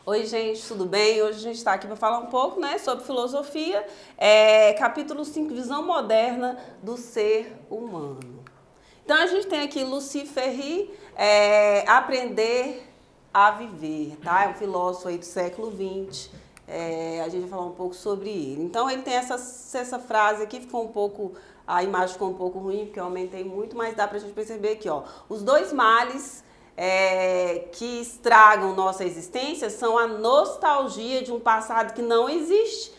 Oi, gente, tudo bem? Hoje a gente está aqui para falar um pouco, né, sobre filosofia, capítulo 5, visão moderna do ser humano. Então, a gente tem aqui Lucy Ferry, Aprender a Viver, tá? É um filósofo aí do século XX. A gente vai falar um pouco sobre ele. Então, ele tem essa frase aqui, ficou um pouco, a imagem ficou um pouco ruim, porque eu aumentei muito, mas dá pra gente perceber aqui, ó. Os dois males que estragam nossa existência são a nostalgia de um passado que não existe,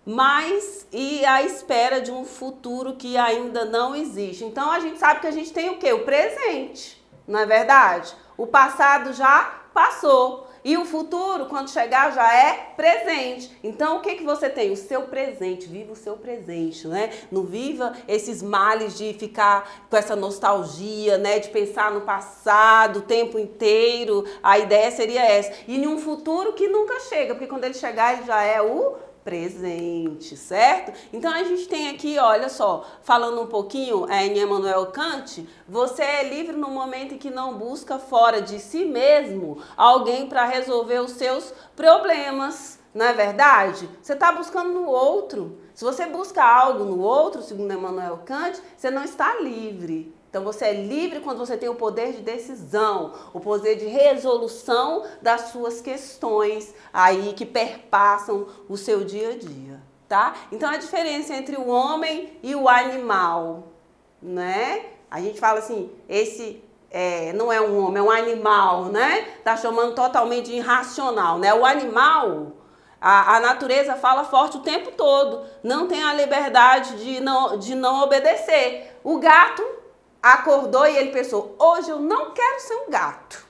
mas e a espera de um futuro que ainda não existe. Então a gente sabe que a gente tem o quê? O presente, não é verdade? O passado já passou. E o futuro, quando chegar, já é presente. Então, o que você tem? O seu presente. Viva o seu presente, né? Não viva esses males de ficar com essa nostalgia, né? De pensar no passado o tempo inteiro. A ideia seria essa. E em um futuro que nunca chega, porque quando ele chegar, ele já é o presente, certo? Então a gente tem aqui, olha só, falando um pouquinho em Immanuel Kant, você é livre no momento em que não busca fora de si mesmo alguém para resolver os seus problemas, não é verdade? Você está buscando no outro. Se você busca algo no outro, segundo Immanuel Kant, você não está livre. Então você é livre quando você tem o poder de decisão, o poder de resolução das suas questões aí que perpassam o seu dia a dia, tá? Então a diferença entre o homem e o animal, né? A gente fala assim, esse não é um homem, é um animal, né? Tá chamando totalmente de irracional, né? O animal, a natureza fala forte o tempo todo, não tem a liberdade de não obedecer. O gato acordou e ele pensou, hoje eu não quero ser um gato,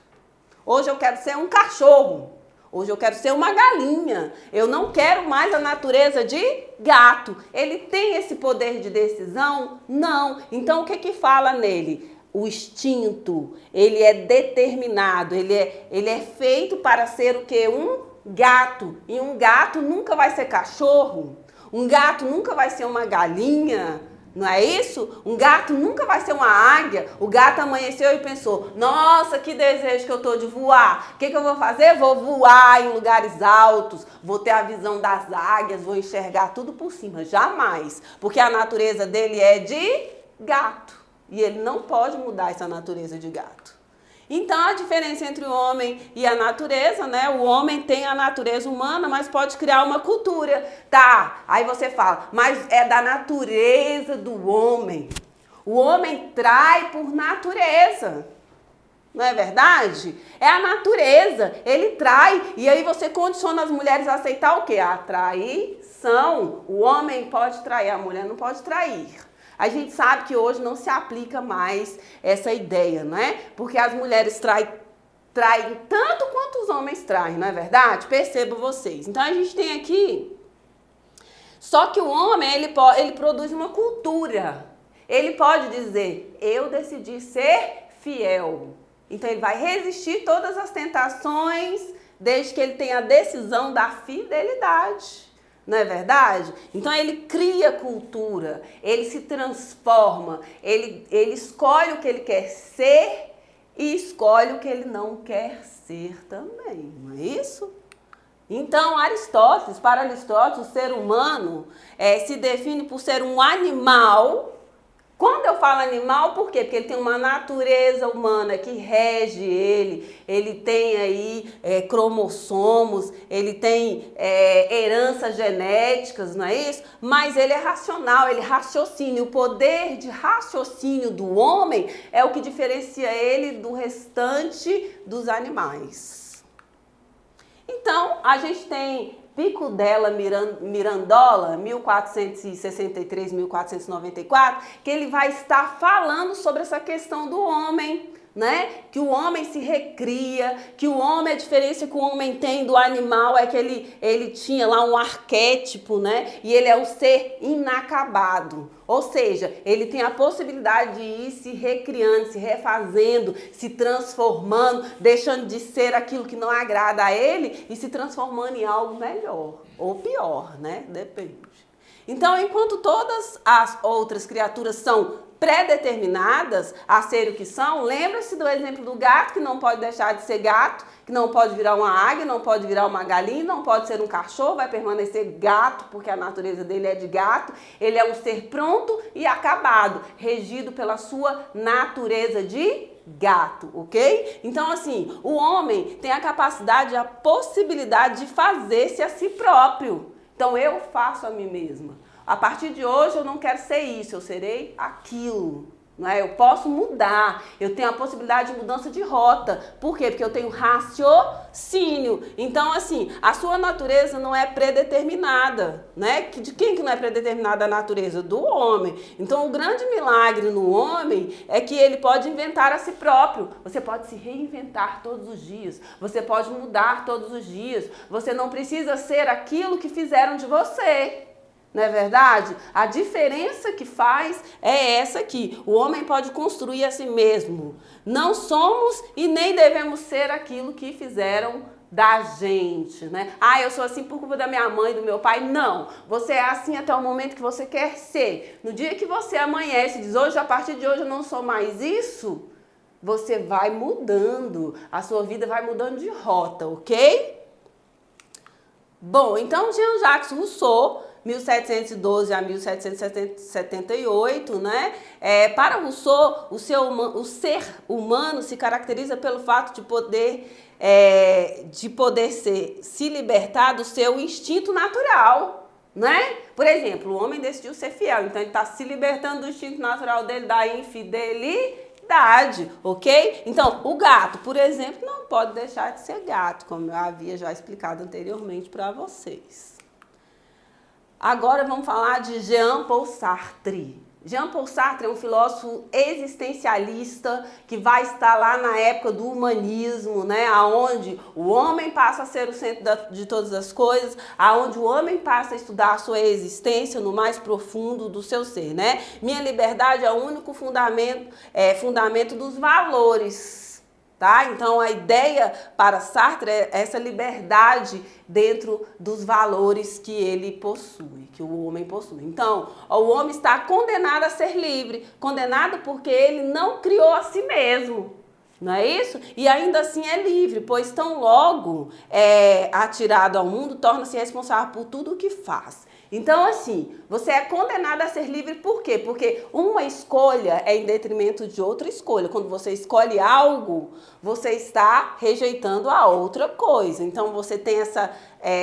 hoje eu quero ser um cachorro, hoje eu quero ser uma galinha, eu não quero mais a natureza de gato. Ele tem esse poder de decisão? Não. Então o que fala nele? O instinto, ele é determinado, ele é feito para ser o quê? Um gato. E um gato nunca vai ser cachorro, um gato nunca vai ser uma galinha. Não é isso? Um gato nunca vai ser uma águia. O gato amanheceu e pensou, nossa, que desejo que eu tô de voar. O que eu vou fazer? Vou voar em lugares altos, vou ter a visão das águias, vou enxergar tudo por cima. Jamais. Porque a natureza dele é de gato. E ele não pode mudar essa natureza de gato. Então, a diferença entre o homem e a natureza, né? O homem tem a natureza humana, mas pode criar uma cultura. Tá, aí você fala, mas é da natureza do homem. O homem trai por natureza. Não é verdade? É a natureza, ele trai. E aí você condiciona as mulheres a aceitar o quê? A traição. O homem pode trair, a mulher não pode trair. A gente sabe que hoje não se aplica mais essa ideia, não é? Porque as mulheres traem tanto quanto os homens traem, não é verdade? Percebam vocês. Então a gente tem aqui, só que o homem, ele produz uma cultura. Ele pode dizer, eu decidi ser fiel. Então ele vai resistir todas as tentações, desde que ele tenha a decisão da fidelidade. Não é verdade? Então ele cria cultura, ele se transforma, ele escolhe o que ele quer ser e escolhe o que ele não quer ser também, não é isso? Então para Aristóteles, o ser humano se define por ser um animal. Quando eu falo animal, por quê? Porque ele tem uma natureza humana que rege ele tem aí cromossomos, ele tem heranças genéticas, não é isso? Mas ele é racional, ele raciocina. E o poder de raciocínio do homem é o que diferencia ele do restante dos animais. Então, a gente tem Pico della Mirandola, 1463-1494, que ele vai estar falando sobre essa questão do homem, né? Que o homem se recria, que o homem, a diferença que o homem tem do animal é que ele tinha lá um arquétipo, né? E ele é um ser inacabado. Ou seja, ele tem a possibilidade de ir se recriando, se refazendo, se transformando, deixando de ser aquilo que não agrada a ele e se transformando em algo melhor ou pior, né? Depende. Então, enquanto todas as outras criaturas são pré-determinadas a ser o que são. Lembra-se do exemplo do gato, que não pode deixar de ser gato, que não pode virar uma águia, não pode virar uma galinha, não pode ser um cachorro, vai permanecer gato, porque a natureza dele é de gato. Ele é um ser pronto e acabado, regido pela sua natureza de gato, ok? Então, assim, o homem tem a capacidade, a possibilidade de fazer-se a si próprio. Então, eu faço a mim mesma. A partir de hoje eu não quero ser isso, eu serei aquilo. Não é? Eu posso mudar, eu tenho a possibilidade de mudança de rota. Por quê? Porque eu tenho raciocínio. Então, assim, a sua natureza não é predeterminada, né? De quem que não é predeterminada a natureza? Do homem. Então, o grande milagre no homem é que ele pode inventar a si próprio. Você pode se reinventar todos os dias. Você pode mudar todos os dias. Você não precisa ser aquilo que fizeram de você. Não é verdade? A diferença que faz é essa aqui. O homem pode construir a si mesmo. Não somos e nem devemos ser aquilo que fizeram da gente, né? Ah, eu sou assim por culpa da minha mãe, do meu pai. Não. Você é assim até o momento que você quer ser. No dia que você amanhece e diz, hoje, a partir de hoje eu não sou mais isso, você vai mudando. A sua vida vai mudando de rota, ok? Bom, então Jean-Jacques Rousseau, 1712 a 1778, né? Para Rousseau, o ser humano se caracteriza pelo fato de poder se libertar do seu instinto natural, né? Por exemplo, o homem decidiu ser fiel, então ele está se libertando do instinto natural dele, da infidelidade, ok? Então, o gato, por exemplo, não pode deixar de ser gato, como eu havia já explicado anteriormente para vocês. Agora vamos falar de Jean-Paul Sartre. Jean-Paul Sartre é um filósofo existencialista que vai estar lá na época do humanismo, né? Onde o homem passa a ser o centro de todas as coisas, aonde o homem passa a estudar a sua existência no mais profundo do seu ser, né? Minha liberdade é o único fundamento dos valores. Tá? Então, a ideia para Sartre é essa liberdade dentro dos valores que ele possui, que o homem possui. Então, o homem está condenado a ser livre, condenado porque ele não criou a si mesmo. Não é isso? E ainda assim é livre, pois tão logo atirado ao mundo, torna-se responsável por tudo o que faz. Então, assim, você é condenado a ser livre por quê? Porque uma escolha é em detrimento de outra escolha. Quando você escolhe algo, você está rejeitando a outra coisa. Então, você tem essa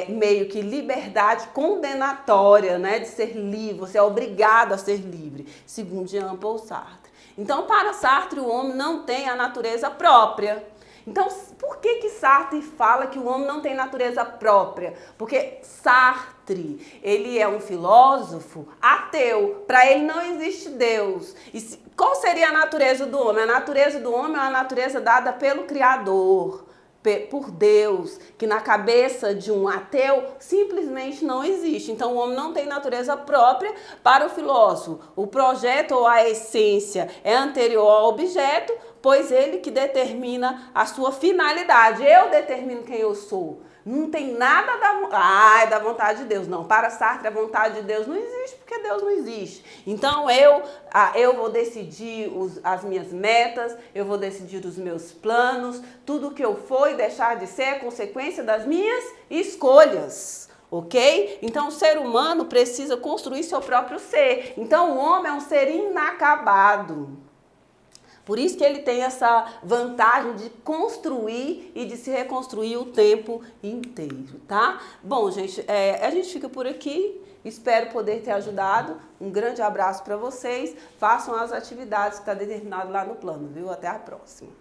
meio que liberdade condenatória, né, de ser livre. Você é obrigado a ser livre, segundo Jean-Paul Sartre. Então, para Sartre, o homem não tem a natureza própria. Então, por que Sartre fala que o homem não tem natureza própria? Porque Sartre, ele é um filósofo ateu. Para ele não existe Deus. E qual seria a natureza do homem? A natureza do homem é uma natureza dada pelo Criador, por Deus, que na cabeça de um ateu simplesmente não existe. Então, o homem não tem natureza própria. Para o filósofo, o projeto ou a essência é anterior ao objeto, pois ele que determina a sua finalidade. Eu determino quem eu sou. Não tem nada da vontade de Deus. Não, para Sartre a vontade de Deus não existe, porque Deus não existe. Então eu vou decidir as minhas metas, eu vou decidir os meus planos, tudo que eu for e deixar de ser é consequência das minhas escolhas. Ok? Então, o ser humano precisa construir seu próprio ser. Então, o homem é um ser inacabado. Por isso que ele tem essa vantagem de construir e de se reconstruir o tempo inteiro, tá? Bom, gente, a gente fica por aqui. Espero poder ter ajudado. Um grande abraço para vocês. Façam as atividades que está determinado lá no plano, viu? Até a próxima.